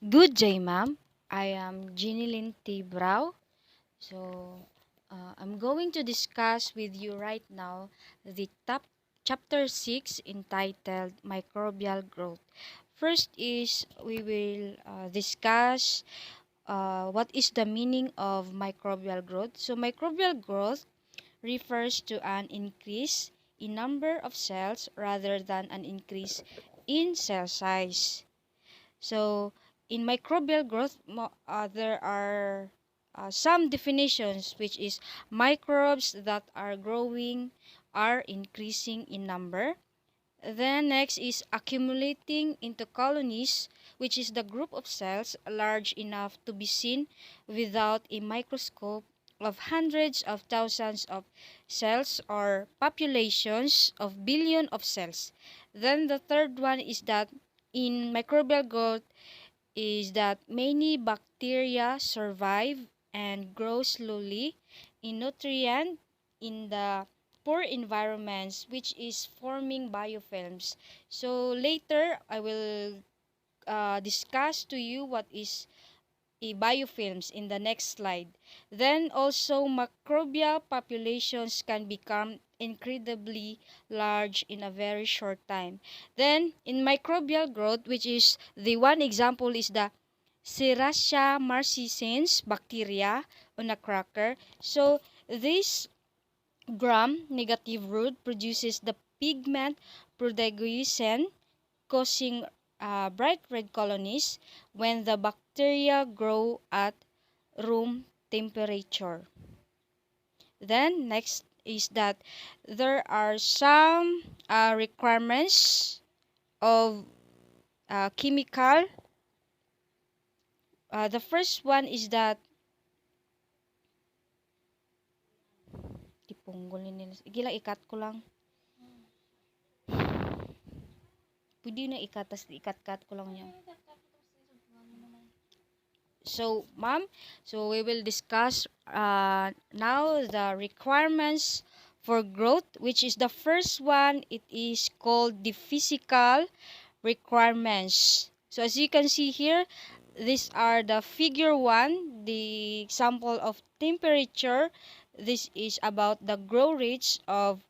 Good day, ma'am. I am Jeannie T. Brau. So, I'm going to discuss with you right now the top chapter 6 entitled Microbial Growth. First is we will discuss what is the meaning of microbial growth. So, microbial growth refers to an increase in number of cells rather than an increase in cell size. So, in microbial growth, there are some definitions, which is microbes that are growing are increasing in number. Then next is accumulating into colonies, which is the group of cells large enough to be seen without a microscope of hundreds of thousands of cells or populations of billion of cells. Then the third one is that in microbial growth is that many bacteria survive and grow slowly in nutrient in the poor environments, which is forming biofilms. So later I will discuss to you what is a biofilms in the next slide. Then also microbial populations can become incredibly large in a very short time. Then in microbial growth, which is the one example is the Serratia marcescens bacteria on a cracker. So this gram-negative root produces the pigment proteoglycine, causing bright red colonies when the bacteria grow at room temperature. Then next is that there are some requirements of chemical. The first one is that ipunggol nila. Sige lang, ikat ko lang. Pwede na ikat, tas ikat-kat ko lang niya. So, ma'am, so we will discuss now the requirements for growth, which is the first one. It is called the physical requirements. So, as you can see here, these are the figure 1, the example of temperature. This is about the growth rates of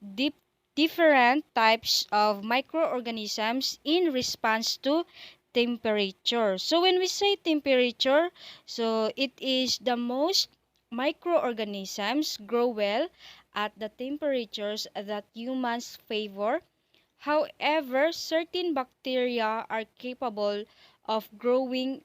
deep different types of microorganisms in response to temperature. So when we say temperature, so it is the most microorganisms grow well at the temperatures that humans favor. However, certain bacteria are capable of growing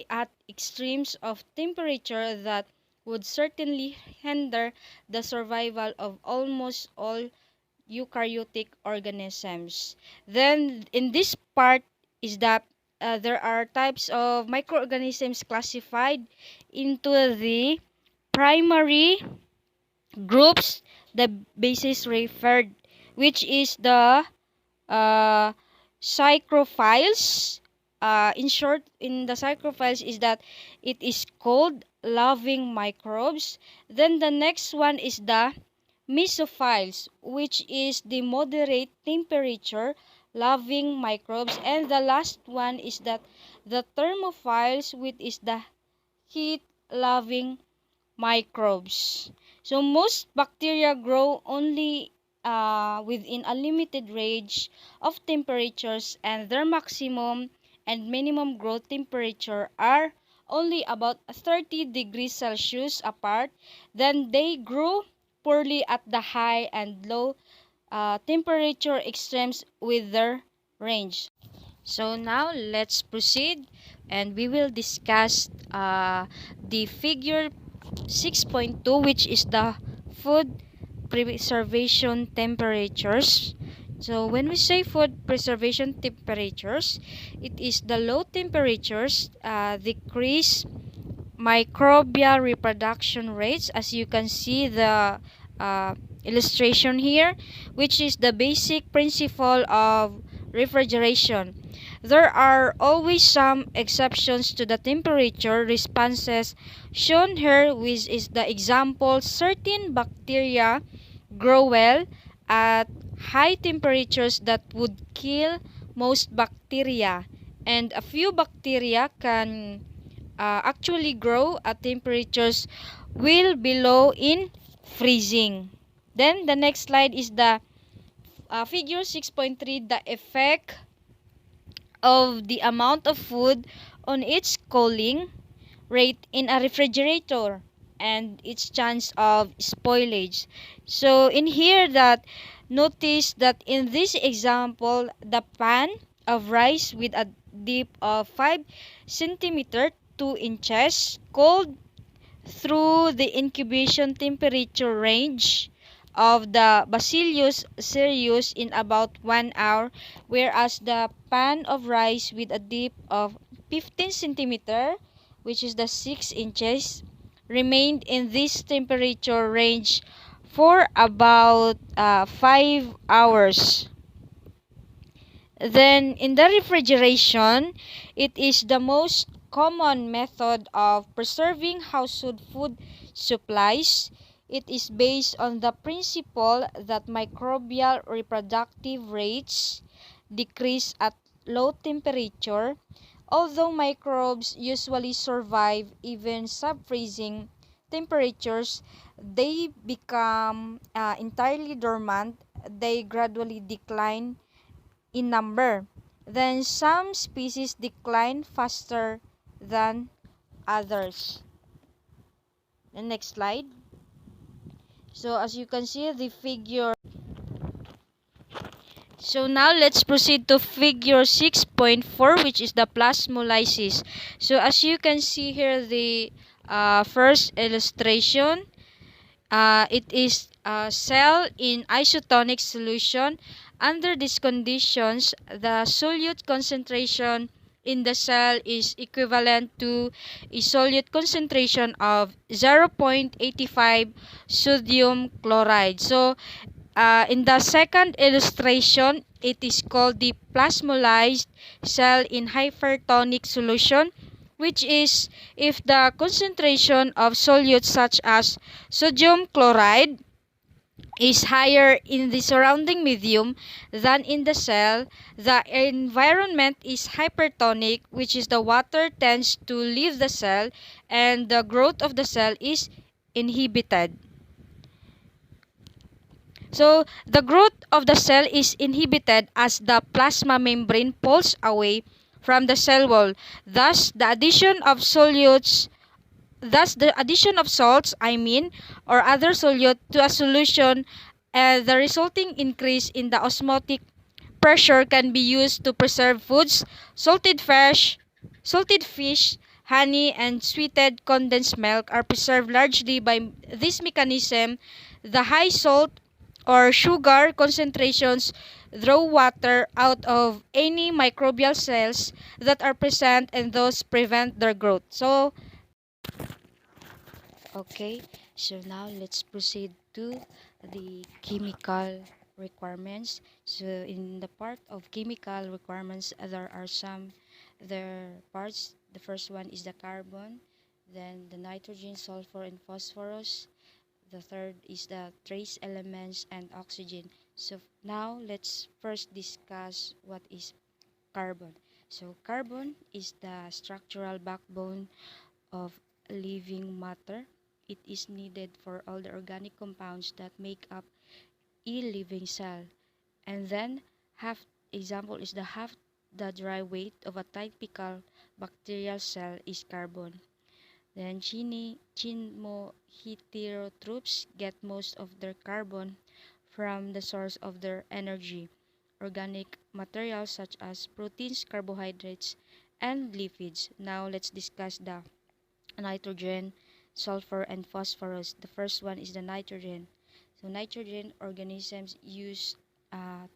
at extremes of temperature that would certainly hinder the survival of almost all eukaryotic organisms. Then in this part is that there are types of microorganisms classified into the primary groups, the basis referred, which is the uh, psychrophiles. In short, in the psychrophiles is that it is called loving microbes. Then the next one is the mesophiles, which is the moderate temperature loving microbes. And the last one is that the thermophiles, which is the heat loving microbes. So most bacteria grow only within a limited range of temperatures, and their maximum and minimum growth temperature are only about 30 degrees Celsius apart. Then they grow poorly at the high and low temperature extremes with their range. So now let's proceed and we will discuss the figure 6.2, which is the food preservation temperatures. So when we say food preservation temperatures, it is the low temperatures decrease microbial reproduction rates, as you can see the illustration here, which is the basic principle of refrigeration. There are always some exceptions to the temperature responses shown here, which is the example certain bacteria grow well at high temperatures that would kill most bacteria, and a few bacteria can actually grow at temperatures well below in freezing. Then the next slide is the figure 6.3, the effect of the amount of food on its cooling rate in a refrigerator and its chance of spoilage. So in here that notice that in this example the pan of rice with a dip of 5 centimeter 2 inches cold through the incubation temperature range of the Bacillus cereus in about 1 hour, whereas the pan of rice with a dip of 15 centimeter, which is the 6 inches, remained in this temperature range for about 5 hours. Then in the refrigeration, it is the most common method of preserving household food supplies. It is based on the principle that microbial reproductive rates decrease at low temperature. Although microbes usually survive even sub-freezing temperatures, they become entirely dormant. They gradually decline in number. Then some species decline faster than others. The next slide. So as you can see the figure. So now let's proceed to figure 6.4, which is the plasmolysis. So as you can see here the first illustration. It is a cell in isotonic solution. Under these conditions, the solute concentration in the cell is equivalent to a solute concentration of 0.85 sodium chloride. So, in the second illustration, it is called the plasmolysed cell in hypertonic solution, which is if the concentration of solutes such as sodium chloride is higher in the surrounding medium than in the cell, the environment is hypertonic, which is the water tends to leave the cell and the growth of the cell is inhibited. So, the growth of the cell is inhibited as the plasma membrane pulls away from the cell wall. Thus, the addition of solutes or other solute to a solution, the resulting increase in the osmotic pressure can be used to preserve foods. Salted fish, honey, and sweetened condensed milk are preserved largely by this mechanism. The high salt or sugar concentrations draw water out of any microbial cells that are present and thus prevent their growth. So, okay, so now let's proceed to the chemical requirements. So in the part of chemical requirements, there are some other parts. The first one is the carbon, then the nitrogen, sulfur, and phosphorus. The third is the trace elements and oxygen. So now let's first discuss what is carbon. So carbon is the structural backbone of living matter. It is needed for all the organic compounds that make up a living cell. And then half example is the dry weight of a typical bacterial cell is carbon. Then heterotrophs get most of their carbon from the source of their energy, organic materials such as proteins, carbohydrates, and lipids. Now let's discuss the nitrogen, sulfur, and phosphorus. The first one is the nitrogen. So nitrogen organisms use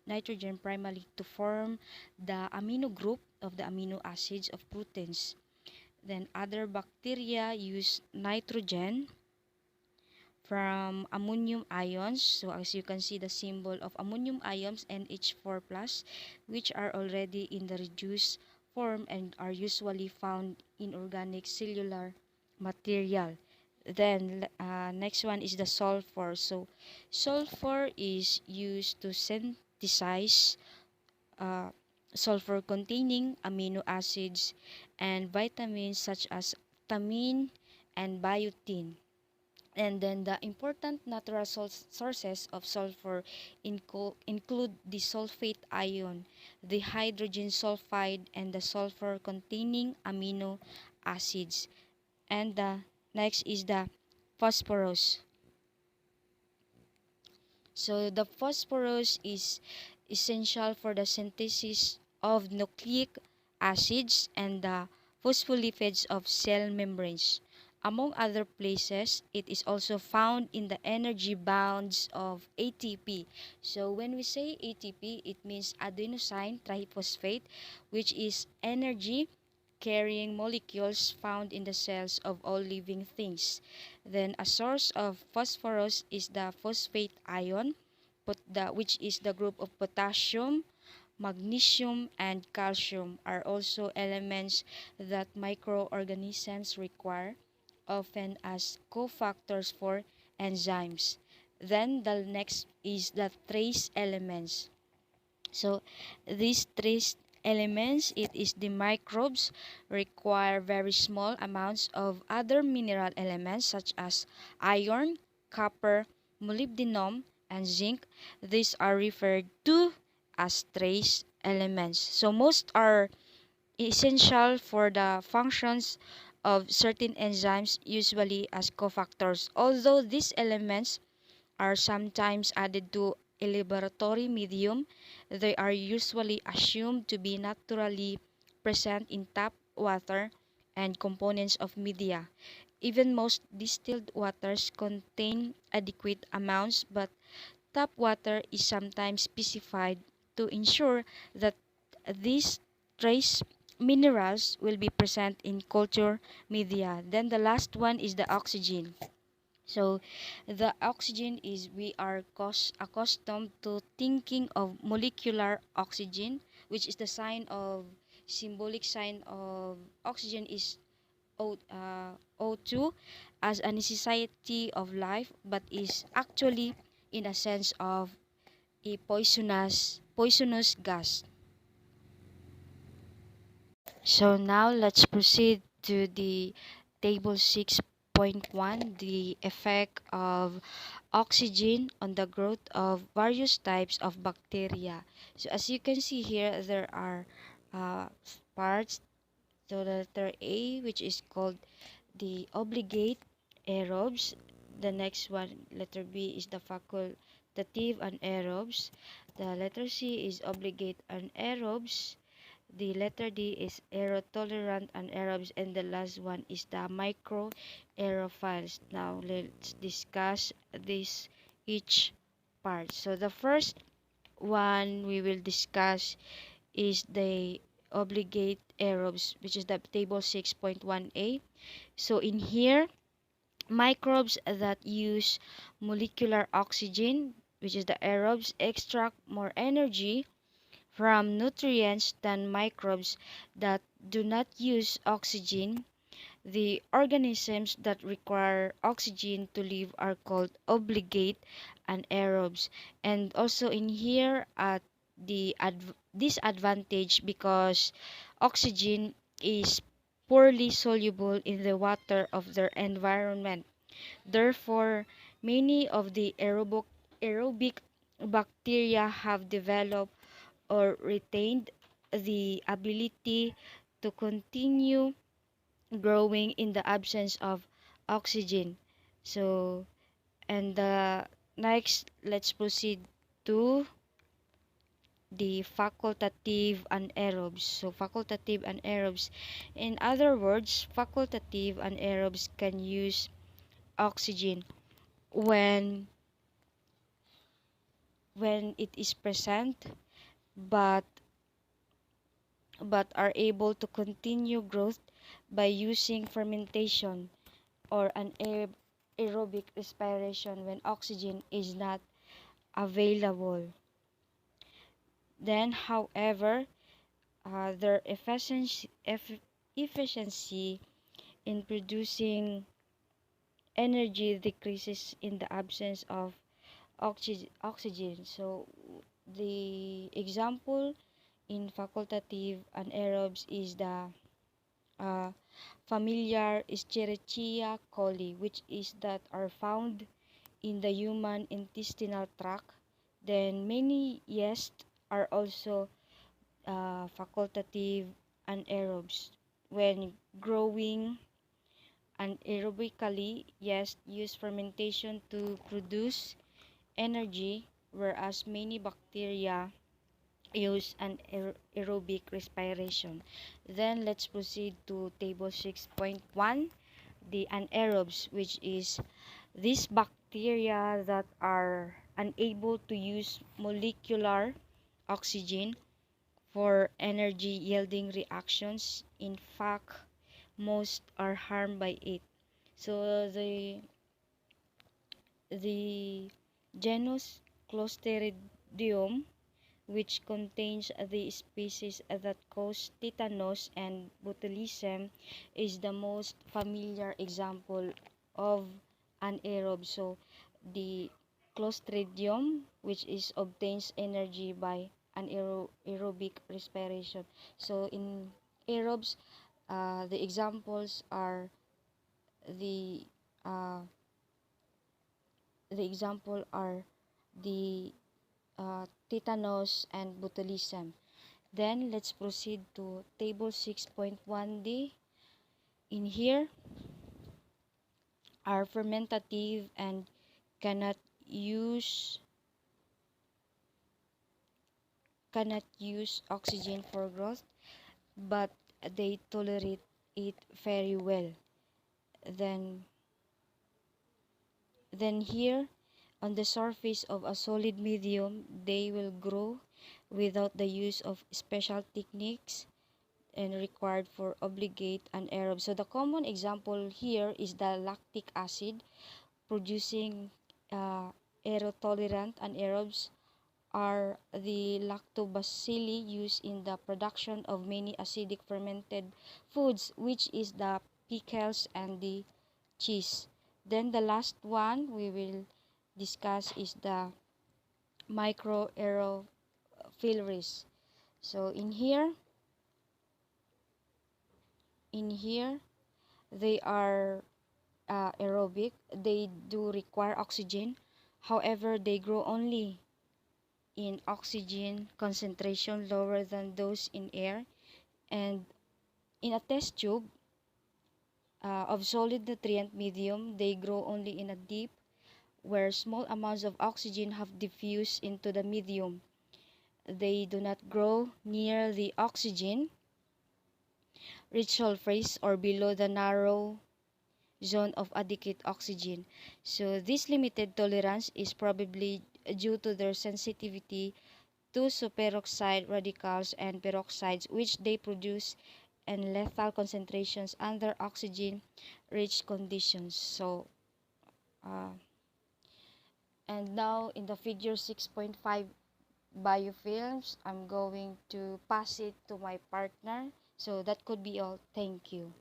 nitrogen primarily to form the amino group of the amino acids of proteins. Then other bacteria use nitrogen from ammonium ions. So as you can see the symbol of ammonium ions NH4+, which are already in the reduced form and are usually found in organic cellular material. Then next one is the sulfur. So sulfur is used to synthesize sulfur-containing amino acids, and vitamins such as thiamine and biotin. And then the important natural sources of sulfur include the sulfate ion, the hydrogen sulfide, and the sulfur-containing amino acids. And the next is the phosphorus. So the phosphorus is essential for the synthesis of nucleic acids and the phospholipids of cell membranes. Among other places, it is also found in the energy bonds of ATP. So when we say ATP, it means adenosine triphosphate, which is energy carrying molecules found in the cells of all living things. Then a source of phosphorus is the phosphate ion, which is the group of potassium, magnesium, and calcium are also elements that microorganisms require, often as cofactors for enzymes. Then the next is the trace elements. So these trace elements, it is the microbes, require very small amounts of other mineral elements such as iron, copper, molybdenum, and zinc. These are referred to as trace elements. So most are essential for the functions of certain enzymes, usually as cofactors. Although these elements are sometimes added to a laboratory medium, they are usually assumed to be naturally present in tap water and components of media. Even most distilled waters contain adequate amounts, but tap water is sometimes specified to ensure that these trace minerals will be present in culture media. Then the last one is the oxygen. So the oxygen is we are accustomed to thinking of molecular oxygen, which is the sign of symbolic sign of oxygen is O2 as a necessity of life, but is actually in a sense of a poisonous gas. So now let's proceed to the table 6.1, the effect of oxygen on the growth of various types of bacteria. So as you can see here, there are parts. So the letter A, which is called the obligate aerobes. The next one, letter B, is the facultative anaerobes. The letter C is obligate anaerobes. The letter D is aerotolerant anaerobes, and the last one is the microaerophiles. Now let's discuss this each part. So the first one we will discuss is the obligate aerobes, which is the table 6.1a. So in here, microbes that use molecular oxygen, which is the aerobes, extract more energy from nutrients than microbes that do not use oxygen. The organisms that require oxygen to live are called obligate anaerobes. And also in here at the disadvantage because oxygen is poorly soluble in the water of their environment. Therefore, many of the aerobic bacteria have developed or retained the ability to continue growing in the absence of oxygen. So, and next, let's proceed to the facultative anaerobes. So, facultative anaerobes. In other words, facultative anaerobes can use oxygen when it is present, but are able to continue growth by using fermentation or an aerobic respiration when oxygen is not available. Then, however, their efficiency in producing energy decreases in the absence of oxygen. So, the example in facultative anaerobes is the uh, familiar Escherichia coli, which is that are found in the human intestinal tract. Then many yeast are also facultative anaerobes. When growing anaerobically, yeast use fermentation to produce energy, whereas many bacteria use an aerobic respiration. Then let's proceed to table 6.1, the anaerobes, which is these bacteria that are unable to use molecular oxygen for energy yielding reactions. In fact, most are harmed by it. So the genus Clostridium, which contains the species that cause tetanus and botulism, is the most familiar example of anaerobe. So the Clostridium, which is obtains energy by anaerobic respiration. So in aerobes, the examples are the uh, the example are the tetanus and botulism. Then let's proceed to table 6.1d. In here are fermentative and cannot use cannot use oxygen for growth, but they tolerate it very well. Then here on the surface of a solid medium, they will grow without the use of special techniques and required for obligate anaerobe. So the common example here is the lactic acid producing aerotolerant anaerobes are the lactobacilli used in the production of many acidic fermented foods, which is the pickles and the cheese. Then the last one we will discuss is the microaerophilries. So in here they are aerobic. They do require oxygen. However, they grow only in oxygen concentration lower than those in air. And in a test tube of solid nutrient medium, they grow only in a deep where small amounts of oxygen have diffused into the medium. They do not grow near the oxygen rich surface or below the narrow zone of adequate oxygen. So this limited tolerance is probably due to their sensitivity to superoxide radicals and peroxides, which they produce in lethal concentrations under oxygen rich conditions. So uh, and now in the figure 6.5 biofilms, I'm going to pass it to my partner. So that could be all. Thank you.